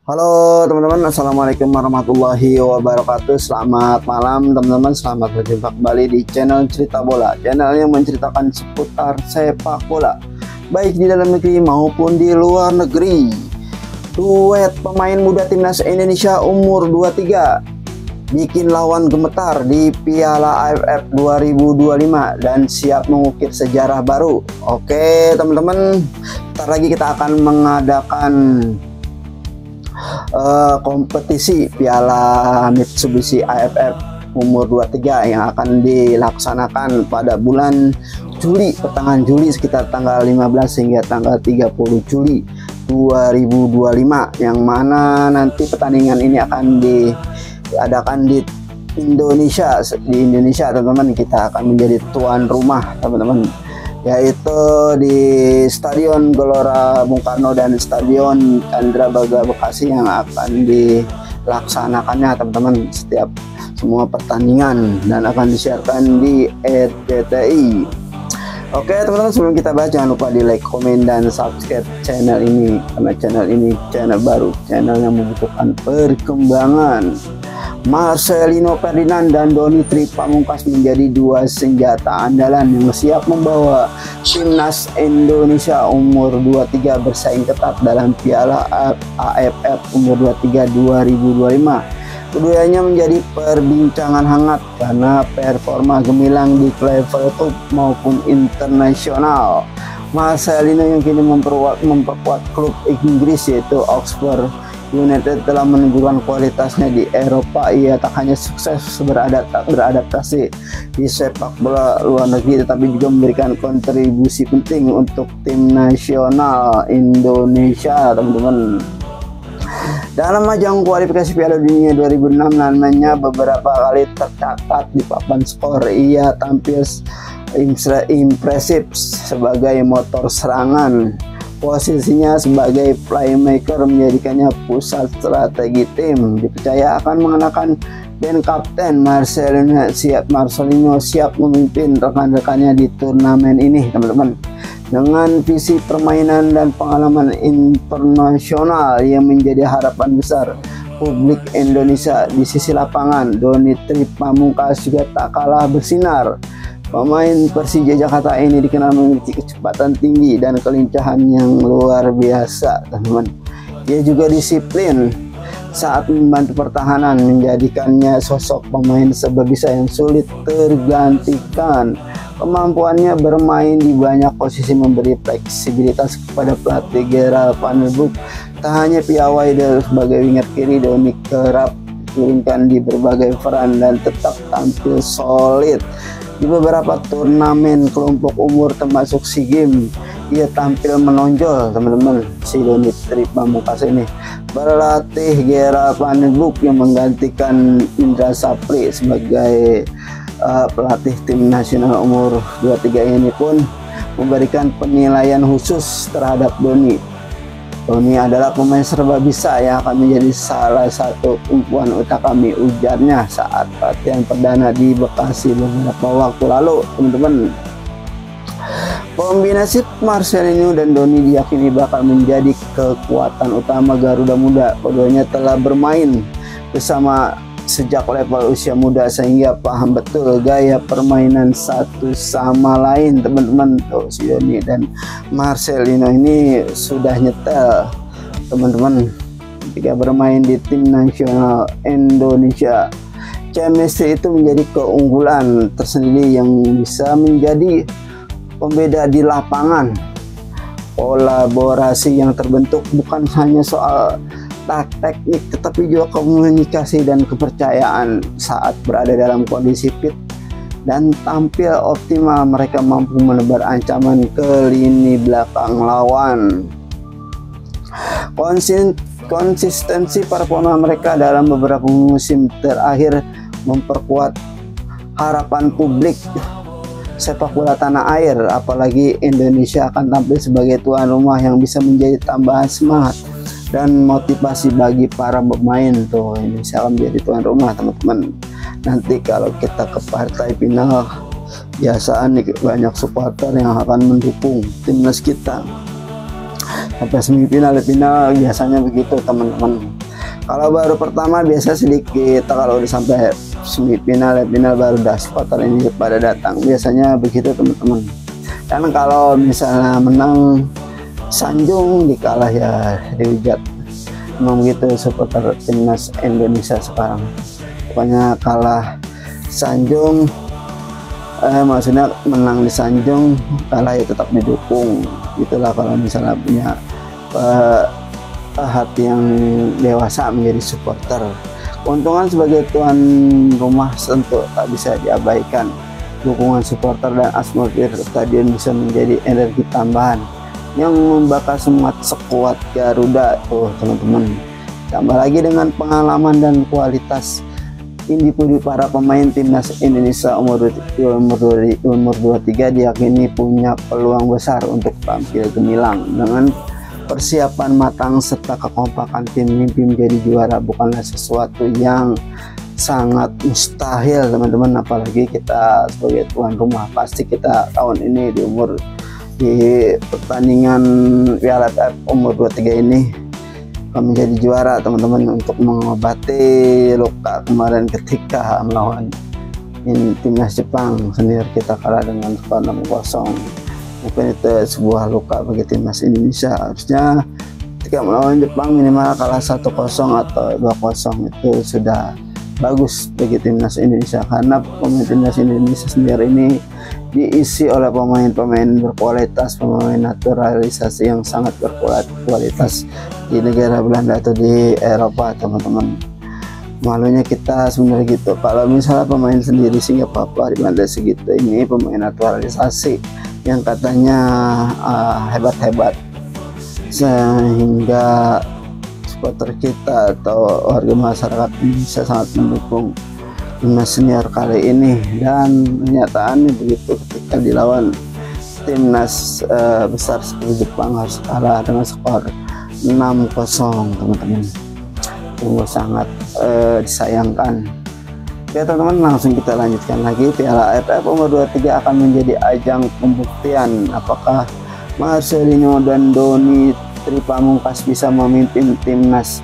Halo teman-teman, assalamualaikum warahmatullahi wabarakatuh. Selamat malam teman-teman, selamat berjumpa kembali di channel Cerita Bola, channel yang menceritakan seputar sepak bola baik di dalam negeri maupun di luar negeri. Duet pemain muda timnas Indonesia umur 23 bikin lawan gemetar di Piala AFF 2025 dan siap mengukir sejarah baru. Oke teman-teman, ntar lagi kita akan mengadakan kompetisi Piala Mitsubishi AFF umur 23 yang akan dilaksanakan pada bulan Juli, pertengahan Juli, sekitar tanggal 15 hingga tanggal 30 Juli 2025, yang mana nanti pertandingan ini akan diadakan di Indonesia. Teman-teman, kita akan menjadi tuan rumah teman-teman, yaitu di Stadion Gelora Bung Karno dan Stadion Candrabaga Bekasi yang akan dilaksanakannya teman-teman setiap semua pertandingan dan akan disiarkan di RCTI. Oke teman-teman, sebelum kita bahas jangan lupa di like, komen, dan subscribe channel ini, karena channel ini channel baru, channel yang membutuhkan perkembangan. Marcelino Ferdinand dan Doni Tri Pamungkas menjadi dua senjata andalan yang siap membawa timnas Indonesia umur 23 bersaing ketat dalam Piala AFF umur 23 2025. Keduanya menjadi perbincangan hangat karena performa gemilang di level klub maupun internasional. Marcelino yang kini memperkuat klub Inggris yaitu Oxford United telah menunjukkan kualitasnya di Eropa. Ia tak hanya sukses beradaptasi di sepak bola luar negeri, tetapi juga memberikan kontribusi penting untuk tim nasional Indonesia teman-teman. Dalam ajang kualifikasi Piala Dunia 2006 namanya beberapa kali tercatat di papan skor. Ia tampil impresif sebagai motor serangan. Posisinya sebagai playmaker menjadikannya pusat strategi tim. Dipercaya akan mengenakan band kapten. Marcelino siap memimpin rekan-rekannya di turnamen ini teman-teman. Dengan visi permainan dan pengalaman internasional yang menjadi harapan besar publik Indonesia di sisi lapangan, Doni Tri Pamungkas juga tak kalah bersinar. Pemain Persija Jakarta ini dikenal memiliki kecepatan tinggi dan kelincahan yang luar biasa teman-teman. Ia juga disiplin saat membantu pertahanan, menjadikannya sosok pemain seberbisa yang sulit tergantikan. Kemampuannya bermain di banyak posisi memberi fleksibilitas kepada pelatih Gerald Van der Broek. Tak hanya piawai sebagai winger kiri, Doni kerap diturunkan di berbagai peran dan tetap tampil solid di beberapa turnamen kelompok umur termasuk SEA Games. Ia tampil menonjol teman-teman. Si Doni Tri Pamungkas ini berlatih Gerald Van der Broek yang menggantikan Indra Sapri sebagai pelatih tim nasional umur 23 ini pun memberikan penilaian khusus terhadap Doni. Doni adalah pemain serba bisa yang akan menjadi salah satu tumpuan utama kami, ujarnya saat latihan perdana di Bekasi beberapa waktu lalu teman-teman. Kombinasi Marcelino dan Doni diyakini bakal menjadi kekuatan utama Garuda Muda. Keduanya telah bermain bersama sejak level usia muda sehingga paham betul gaya permainan satu sama lain teman-teman. Tuh si Doni dan Marcelino ini sudah nyetel teman-teman ketika bermain di tim nasional Indonesia. Chemistry itu menjadi keunggulan tersendiri yang bisa menjadi pembeda di lapangan. Kolaborasi yang terbentuk bukan hanya soal teknik tetapi juga komunikasi dan kepercayaan. Saat berada dalam kondisi fit dan tampil optimal, mereka mampu menebar ancaman ke lini belakang lawan. Konsistensi performa mereka dalam beberapa musim terakhir memperkuat harapan publik sepak bola tanah air, apalagi Indonesia akan tampil sebagai tuan rumah yang bisa menjadi tambahan semangat dan motivasi bagi para pemain. Tuh Indonesia akan menjadi tuan rumah teman-teman. Nanti kalau kita ke partai final, biasaan nih banyak supporter yang akan mendukung timnas kita. Sampai semifinal, final biasanya begitu teman-teman. Kalau baru pertama biasa sedikit, kalau udah sampai semifinal, final baru dah supporter ini pada datang. Biasanya begitu teman-teman. Dan kalau misalnya menang sanjung, dikalah ya dihujat. Memang begitu supporter timnas Indonesia sekarang. Pokoknya kalah sanjung, maksudnya menang di sanjung, kalah ya tetap didukung. Itulah kalau misalnya punya hati yang dewasa menjadi supporter. Keuntungan sebagai tuan rumah tentu tak bisa diabaikan. Dukungan supporter dan atmosfer stadion bisa menjadi energi tambahan yang membakar semangat sekuat Garuda tuh teman-teman. Tambah lagi dengan pengalaman dan kualitas individu para pemain timnas Indonesia umur 23 diyakini punya peluang besar untuk tampil gemilang. Dengan persiapan matang serta kekompakan tim, mimpi menjadi juara bukanlah sesuatu yang sangat mustahil teman-teman. Apalagi kita sebagai tuan rumah, pasti kita tahun ini di pertandingan Piala AFF umur 23 ini akan menjadi juara teman-teman, untuk mengobati luka kemarin ketika melawan timnas Jepang sendiri. Kita kalah dengan skor 6-0. Mungkin itu sebuah luka bagi timnas Indonesia. Harusnya ketika melawan Jepang minimal kalah 1-0 atau 2-0, itu sudah bagus bagi timnas Indonesia, karena pemain timnas Indonesia sendiri ini diisi oleh pemain-pemain berkualitas, pemain naturalisasi yang sangat berkualitas di negara Belanda atau di Eropa teman-teman. Malunya kita sebenarnya gitu, kalau misalnya pemain sendiri sih nggak apa-apa, di Belanda segitu, ini pemain naturalisasi yang katanya hebat-hebat, sehingga supporter kita atau warga masyarakat bisa sangat mendukung timnas senior kali ini. Dan kenyataannya begitu, ketika dilawan timnas besar seperti Jepang harus kalah dengan skor 6-0 teman-teman. Sungguh sangat disayangkan. Oke teman-teman, langsung kita lanjutkan lagi. Piala AFF umur 23 akan menjadi ajang pembuktian apakah Marcelino dan Doni Tripamungkas bisa memimpin timnas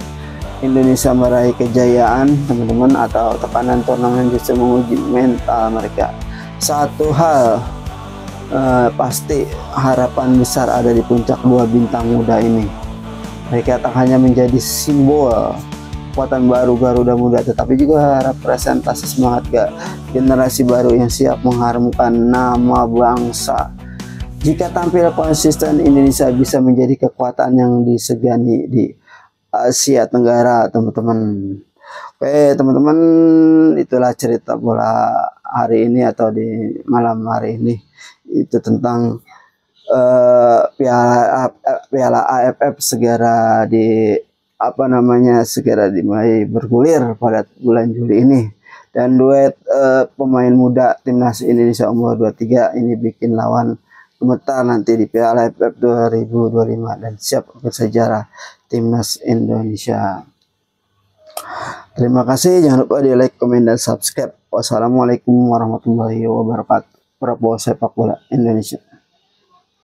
Indonesia meraih kejayaan teman-teman, atau tekanan turnamen justru menguji mental mereka. Satu hal pasti, harapan besar ada di puncak dua bintang muda ini. Mereka tak hanya menjadi simbol kekuatan baru Garuda Muda, tetapi juga representasi semangat generasi baru yang siap mengharumkan nama bangsa. Jika tampil konsisten, Indonesia bisa menjadi kekuatan yang disegani di Asia Tenggara teman-teman. Oke teman-teman, itulah cerita bola hari ini atau di malam hari ini. Itu tentang Piala AFF segera dimulai bergulir pada bulan Juli ini, dan duet pemain muda timnas Indonesia umur 23 ini bikin lawan gemetar nanti di Piala AFF 2025 dan siap bersejarah timnas Indonesia. Terima kasih, jangan lupa di like, komen, dan subscribe. Wassalamualaikum warahmatullahi wabarakatuh. Prabowo Sepak Bola Indonesia.